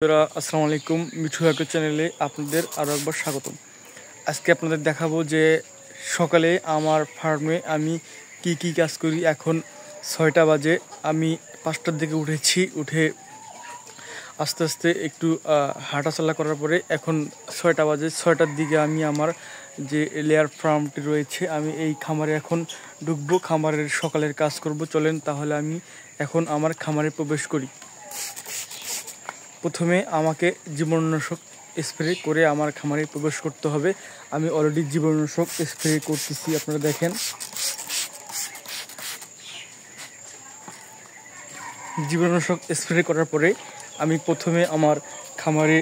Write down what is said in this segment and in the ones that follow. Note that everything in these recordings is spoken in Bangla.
আসসালামু আলাইকুম, মিঠু এগ্রো চ্যানেলে আপনাদের আরও একবার স্বাগতম। আজকে আপনাদের দেখাবো যে সকালে আমার ফার্মে আমি কি কাজ করি। এখন 6টা বাজে, আমি 5টার দিকে উঠে আস্তে আস্তে একটু হাঁটাচলা করার পরে এখন 6টা বাজে। 6টার দিকে আমি আমার যে লেয়ার ফার্মটি রয়েছে আমি এই খামারে এখন ঢুকবো, খামারের সকালের কাজ করব। চলেন তাহলে আমি এখন আমার খামারে প্রবেশ করি। প্রথমে আমাকে জীবাণুনাশক স্প্রে করে আমার খামারে প্রবেশ করতে হবে। আমি অলরেডি জীবাণুনাশক স্প্রে করতেছি, আপনারা দেখেন। জীবাণুনাশক স্প্রে করার পরে আমি প্রথমে আমার খামারে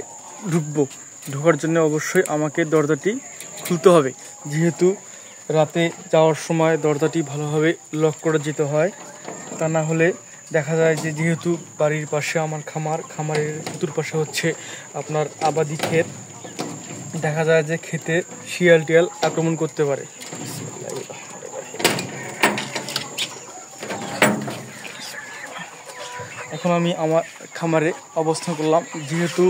ঢোকার জন্য অবশ্যই আমাকে দরজাটি খুলতে হবে, যেহেতু রাতে যাওয়ার সময় দরজাটি ভালোভাবে লক করে যেতে হয়। তা না হলে দেখা যায় যে যেহেতু বাড়ির পাশে আমার খামারের চতুর্পাশে হচ্ছে আপনার আবাদি ক্ষেত, দেখা যায় যে ক্ষেতে শিয়াল টিয়াল আক্রমণ করতে পারে। এখন আমি আমার খামারে অবস্থান করলাম, যেহেতু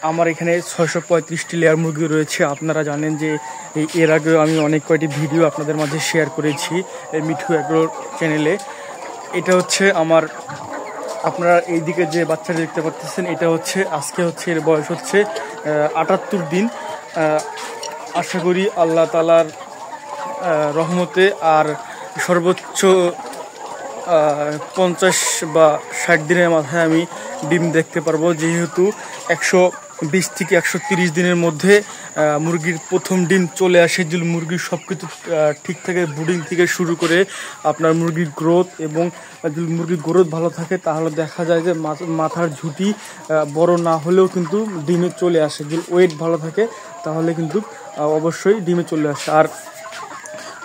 আমার এখানে 635টি লেয়ার মুরগি রয়েছে। আপনারা জানেন যে এর আগেও আমি অনেক কয়টি ভিডিও আপনাদের মাঝে শেয়ার করেছি এই মিঠু এগ্রো চ্যানেলে। এটা হচ্ছে আমার, আপনারা এইদিকে যে বাচ্চাটা দেখতে পাচ্ছেন, এটা হচ্ছে আজকে হচ্ছে এর বয়স হচ্ছে 78 দিন। আশা করি আল্লাহ তাআলার রহমতে আর সর্বোচ্চ 50 বা 60 দিনের মাথায় আমি ডিম দেখতে পারবো, যেহেতু 120 থেকে 130 দিনের মধ্যে মুরগির প্রথম ডিম চলে আসে। যদি মুরগির সব কিছু ঠিক থাকে, ব্রুডিং থেকে শুরু করে আপনার মুরগির গ্রোথ, এবং যদি মুরগির গ্রোথ ভালো থাকে তাহলে দেখা যায় যে মাথার ঝুঁটি বড় না হলেও কিন্তু ডিমে চলে আসে। যদি ওয়েট ভালো থাকে তাহলে কিন্তু অবশ্যই ডিমে চলে আসে। আর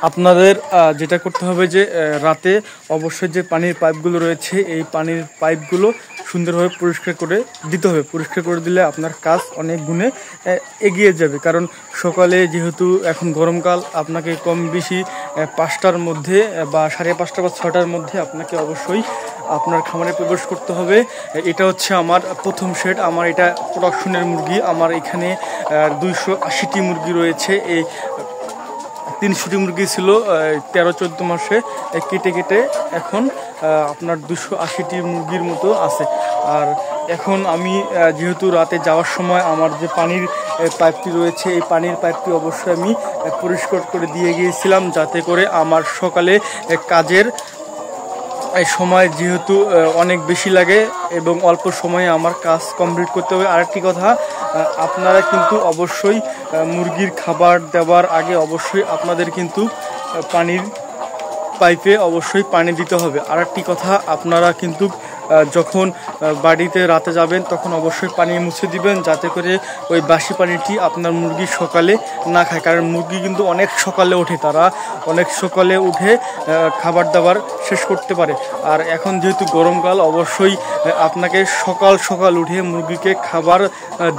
আপনাদের যেটা করতে হবে যে রাতে অবশ্যই যে পানির পাইপগুলো রয়েছে এই পানির পাইপগুলো সুন্দরভাবে পরিষ্কার করে দিতে হবে। পরিষ্কার করে দিলে আপনার কাজ অনেক গুণে এগিয়ে যাবে, কারণ সকালে যেহেতু এখন গরমকাল, আপনাকে কম বেশি 5টার মধ্যে বা 5:30 বা 6টার মধ্যে আপনাকে অবশ্যই আপনার খামারে প্রবেশ করতে হবে। এটা হচ্ছে আমার প্রথম সেট, আমার এটা প্রোডাকশনের মুরগি। আমার এখানে 280টি মুরগি রয়েছে। এই 300টি মুরগি ছিল 13-14 মাসে কেটে এখন আপনার 280টি মুরগির মতো আছে। আর এখন আমি যেহেতু রাতে যাওয়ার সময় আমার যে পানির পাইপটি রয়েছে এই পানির পাইপটি অবশ্যই আমি পরিষ্কার করে দিয়ে গিয়েছিলাম, যাতে করে আমার সকালে কাজের এই সময় যেহেতু অনেক বেশি লাগে এবং অল্প সময়ে আমার কাজ কমপ্লিট করতে হবে। আরেকটি কথা, আপনারা কিন্তু অবশ্যই মুরগির খাবার দেওয়ার আগে অবশ্যই আপনাদের কিন্তু পানির পাইপে অবশ্যই পানি দিতে হবে। আরেকটি কথা, আপনারা কিন্তু যখন বাড়িতে রাতে যাবেন তখন অবশ্যই পানি মুছে দিবেন, যাতে করে ওই বাসি পানিটি আপনার মুরগি সকালে না খায়, কারণ মুরগি কিন্তু অনেক সকালে ওঠে, তারা অনেক সকালে উঠে খাবার দাবার শেষ করতে পারে। আর এখন যেহেতু গরমকাল, অবশ্যই আপনাকে সকাল উঠে মুরগিকে খাবার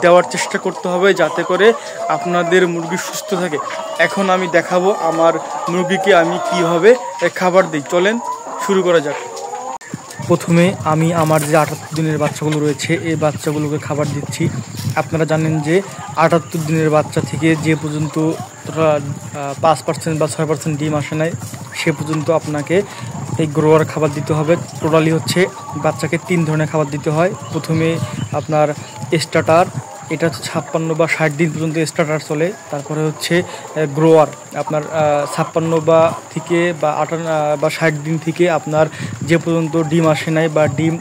দেওয়ার চেষ্টা করতে হবে, যাতে করে আপনাদের মুরগি সুস্থ থাকে। এখন আমি দেখাবো আমার মুরগিকে আমি কীভাবে খাবার দিই। চলেন শুরু করা যাক। প্রথমে আমি আমার যে 78 দিনের বাচ্চাগুলো রয়েছে এই বাচ্চাগুলোকে খাবার দিচ্ছি। আপনারা জানেন যে 78 দিনের বাচ্চা থেকে যে পর্যন্ত 5% বা 6% ডিম আসে নাই সে পর্যন্ত আপনাকে এই গ্রোয়ার খাবার দিতে হবে। টোটালি হচ্ছে বাচ্চাকে 3 ধরনের খাবার দিতে হয়। প্রথমে আপনার স্টার্টার, এটা হচ্ছে 56 বা 60 দিন পর্যন্ত স্টার্টার চলে। তারপরে হচ্ছে গ্রোয়ার, আপনার 56 বা 60 দিন থেকে আপনার যে পর্যন্ত ডিম আসে নাই বা ডিম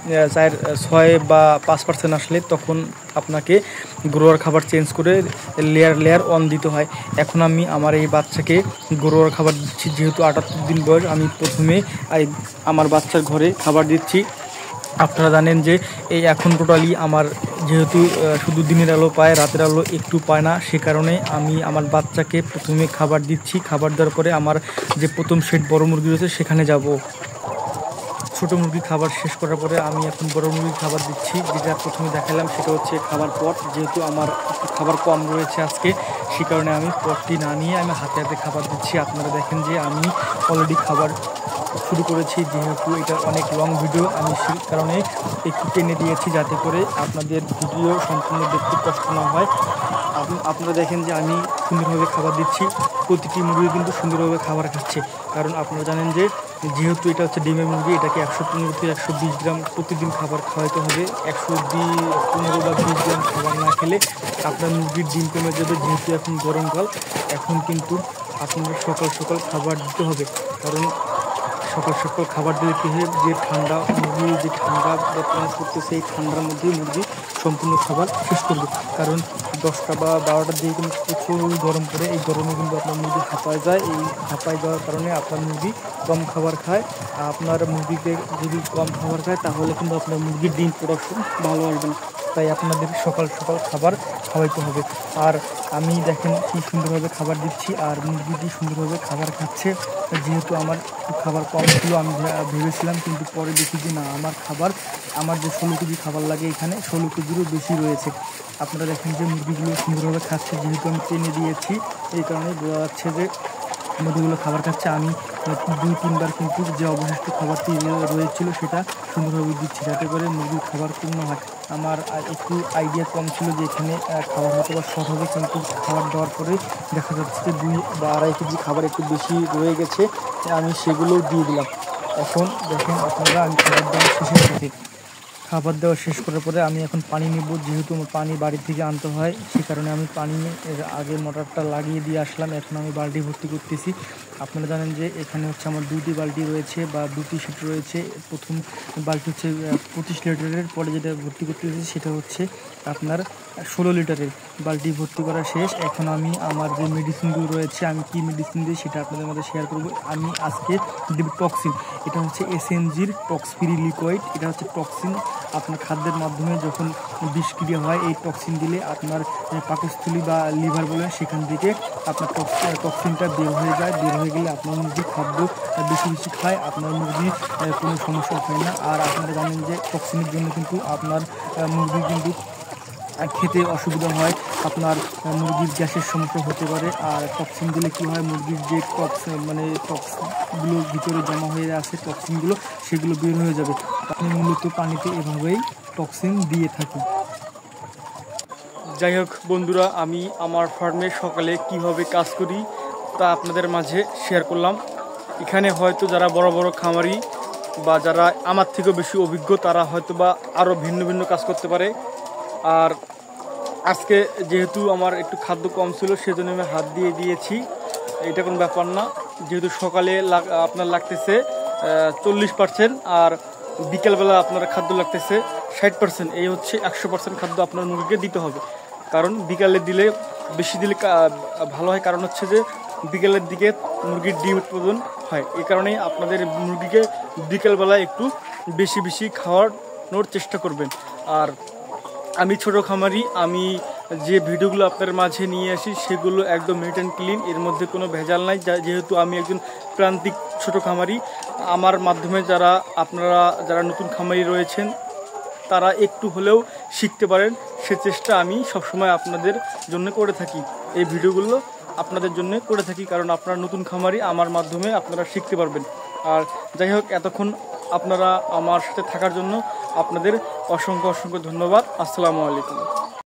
6 বা 5% আসলে তখন আপনাকে গ্রোয়ার খাবার চেঞ্জ করে লেয়ার অন দিতে হয়। এখন আমি আমার এই বাচ্চাকে গ্রোয়ার খাবার দিচ্ছি, যেহেতু 78 দিন বয়স। আমি প্রথমে আমার বাচ্চার ঘরে খাবার দিচ্ছি। আপনারা জানেন যে এই এখন টোটালি আমার যেহেতু শুধু দিনের আলো পায়, রাতের আলো একটু পায় না, সে কারণে আমি আমার বাচ্চাকে প্রথমে খাবার দিচ্ছি। খাবার দেওয়ার পরে আমার যে প্রথম সেট বড় মুরগি রয়েছে সেখানে যাব। ছোট মুরগি খাবার শেষ করার পরে আমি এখন বড় মুরগি খাবার দিচ্ছি। যেটা প্রথমে দেখালাম সেটা হচ্ছে খাবার পট, যেহেতু আমার খাবার কম রয়েছে আজকে, সে কারণে আমি পটটি না নিয়ে আমি হাতে হাতে খাবার দিচ্ছি। আপনারা দেখেন যে আমি অলরেডি খাবার শুরু করেছি, যেহেতু এটা অনেক লং ভিডিও, আমি সেই কারণে একটু টেনে দিয়েছি যাতে করে আপনাদের ভিডিও সম্পূর্ণ দেখতে কষ্ট না হয়। আপনারা দেখেন যে আমি সুন্দরভাবে খাবার দিচ্ছি, প্রতিটি মুরগি কিন্তু সুন্দরভাবে খাবার খাচ্ছে। কারণ আপনারা জানেন যে যেহেতু এটা হচ্ছে ডিমের মুরগি, এটাকে 115 থেকে 120 গ্রাম প্রতিদিন খাবার খাওয়াইতে হবে। 115 বা 20 গ্রাম খাবার না খেলে আপনার মুরগির ডিম কমে যাবে। যেহেতু এখন গরমকাল, এখন কিন্তু আপনার সকাল সকাল খাবার দিতে হবে। কারণ সকাল সকাল খাবার দিলে কী হয়, যে ঠান্ডা মুরগি, যে ঠান্ডা বর্তমানে পড়তেছে, এই ঠান্ডার মধ্যেই মুরগি সম্পূর্ণ খাবার শেষ করবে। কারণ 10টা বা 12টার দিকে কিন্তু প্রচুর গরম পড়ে, এই গরমে কিন্তু আপনার মুরগি হাঁপায় যায়। এই হাঁপায় যাওয়ার কারণে আপনার মুরগি কম খাবার খায়। আপনার মুরগিকে যদি কম খাবার খায় তাহলে কিন্তু আপনার মুরগির ডিম প্রোডাকশন ভালো আসবে না। তাই আপনাদের সকাল সকাল খাবার খাওয়াইতে হবে। আর আমি দেখেন কি সুন্দরভাবে খাবার দিচ্ছি, আর মুরগিটি সুন্দরভাবে খাবার খাচ্ছে। যেহেতু আমার খাবার কম ছিল, আমি ভেবেছিলাম, কিন্তু পরে দেখি যে না, আমার যে 16 কেজি খাবার লাগে এখানে 16 কেজিরও বেশি রয়েছে। আপনারা দেখেন যে মুরগিগুলো সুন্দরভাবে খাচ্ছে, যেহেতু আমি টেনে দিয়েছি, এই কারণে বোঝা যাচ্ছে যে মুরগিগুলো খাবার খাচ্ছে। আমি 2-3 বার কিন্তু যে অবশিষ্ট খাবারটি রয়েছিল সেটা সুন্দরভাবে দিচ্ছি, যাতে করে মুরগির খাবার পূর্ণ হয়। আমার একটু আইডিয়া কম ছিল যে এখানে খাবার হয়তো বা শর্ট হবে, কিন্তু খাবার দেওয়ার পরে দেখা যাচ্ছে যে 2 বা 2.5 কেজি খাবার একটু বেশি রয়ে গেছে, আমি সেগুলোও দিয়ে দিলাম। এখন দেখেন আপনারা, আমি খাবার দেওয়া শেষ করার পরে আমি এখন পানি নেব। যেহেতু আমার পানি বাড়ি থেকে আনতে হয়, সে কারণে আমি পানি আগে মোটরটা লাগিয়ে দিয়ে আসলাম। এখন আমি বালতি ভর্তি করতেছি। আপনারা জানেন যে এখানে হচ্ছে আমার 2টি বালতি রয়েছে বা 2টি সিট রয়েছে। প্রথম বালতি হচ্ছে 25 লিটারের, পরে যেটা ভর্তি করতেছি সেটা হচ্ছে আপনার 16 লিটারের। বালতি ভর্তি করা শেষ। এখন আমি আমার যে মেডিসিনগুলো রয়েছে, আমি কি মেডিসিন দিই সেটা আপনাদের মধ্যে শেয়ার করব। আমি আজকে দেব টক্সিন। এটা হচ্ছে এসএনজির টক্স ফ্রি লিকুইড। এটা হচ্ছে টক্সিন। আপনার খাদ্যের মাধ্যমে যখন বিষক্রিয়া হয়, এই টক্সিন দিলে আপনার পাকস্থলী বা লিভার বলেন, সেখান থেকে আপনার টক্সিনটা বের হয়ে যায়। বের হয়ে গেলে আপনার মুরগি খাদ্য বেশি বেশি খায়, আপনার মুরগি কোনো সমস্যা হয় না। আর আপনারা জানেন যে টক্সিনের জন্য কিন্তু আপনার মুরগি কিন্তু খেতে অসুবিধা হয়, আপনার মুরগির গ্যাসের সমস্যা হতে পারে। আর টক্সিন দিলে কী হয়, মুরগির যে টক্সগুলো ভিতরে জমা হয়ে আছে, টক্সিনগুলো সেগুলো বের হয়ে যাবে। আমি মূলত পানিতে এভাবেই টক্সিন দিয়ে থাকি। যাই হোক বন্ধুরা, আমি আমার ফার্মে সকালে কিভাবে কাজ করি তা আপনাদের মাঝে শেয়ার করলাম। এখানে হয়তো যারা বড় বড় খামারি বা যারা আমার থেকেও বেশি অভিজ্ঞ, তারা হয়তো বা আরও ভিন্ন ভিন্ন কাজ করতে পারে। আর আজকে যেহেতু আমার একটু খাদ্য কম ছিল, সেজন্য আমি হাত দিয়ে দিয়েছি, এটা কোনো ব্যাপার না। যেহেতু সকালে আপনার লাগতেছে 40%, আর বিকেলবেলা আপনার খাদ্য লাগতেছে 60%। এই হচ্ছে 100% খাদ্য আপনার মুরগিকে দিতে হবে। কারণ বিকালে দিলে, বেশি দিলে ভালো হয়, কারণ হচ্ছে যে বিকেলের দিকে মুরগির ডিম উৎপাদন হয়। এই কারণেই আপনাদের মুরগিকে বিকেলবেলায় একটু বেশি বেশি খাওয়ানোর চেষ্টা করবেন। আর আমি ছোট খামারি, আমি যে ভিডিওগুলো আপনার মাঝে নিয়ে আসি সেগুলো একদম নিট অ্যান্ড ক্লিন, এর মধ্যে কোনো ভেজাল নাই। যেহেতু আমি একজন প্রান্তিক ছোট খামারি, আমার মাধ্যমে যারা নতুন খামারি রয়েছেন তারা একটু হলেও শিখতে পারেন, সে চেষ্টা আমি সবসময় আপনাদের জন্য করে থাকি। এই ভিডিওগুলো আপনাদের জন্য করে থাকি, কারণ আপনারা নতুন খামারি, আমার মাধ্যমে আপনারা শিখতে পারবেন। আর যাই হোক, এতক্ষণ আপনারা আমার সাথে থাকার জন্য আপনাদের অসংখ্য অসংখ্য ধন্যবাদ। আসসালামু আলাইকুম।